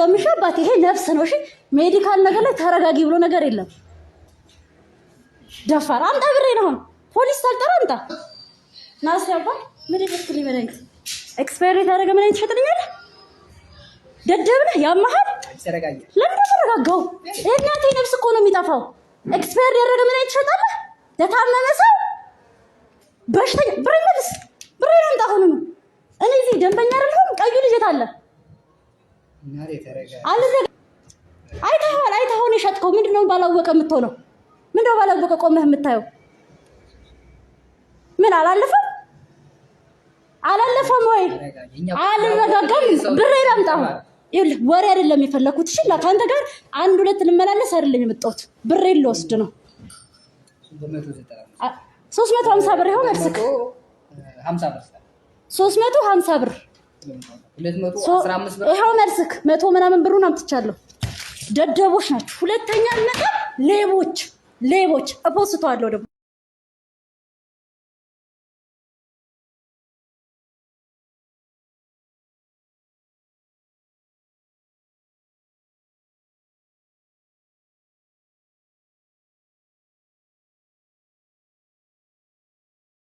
አይረጋጋምሽ አባቴ ይሄ ነፍስ ነው እሺ ሜዲካል ነገር ላይ ተረጋጊ ብሎ ነገር የለም ደፋር አምጣ ብሬ ነው ፖሊስ ታልጠራ አምጣ ናስ ያባ ምን ይፈትልኝ መድኃኒት ኤክስፓየር ያደረገ መድኃኒት ትሸጥልኛለህ ደደብነህ ያማሃል ተረጋጊ ለምን ተረጋጋው እናቴ ነፍስ እኮ ነው የሚጠፋው ኤክስፓየር ያደረገ መድኃኒት ትሸጣለህ ለታመመ ሰው በሽተኛ ብሬ መልስ ብሬ አምጣ ሆኖ እኔ እዚህ ደንበኛ አይደለም ቀዩ ልጅ የታለ እናሬ ተረጋጊ አይተኸው የሸጥከው ምንድነው ባላወቀ የምትሆነው ምንድነው ባላወቀ ቆመህ የምታየው ምን አላለፈም ወይ አልረጋጋም ብሬ አምጣው ይኸውልህ ወሬ አይደለም የፈለኩት እሺ ለካንተ ጋር አንድ ሁለት ልመላለስ አይደለም የመጣሁት ብሬ ልወስድ ነው 350 ብር ይሆን መልስክ 50 ብር 350 ብር 215 ብር ይሄው መልስክ 100 ምናምን ብሩን አምጥቻለሁ ደደቦች ናችሁ ሁለተኛ መጣ ሌቦች እፖስቷለሁ ደግሞ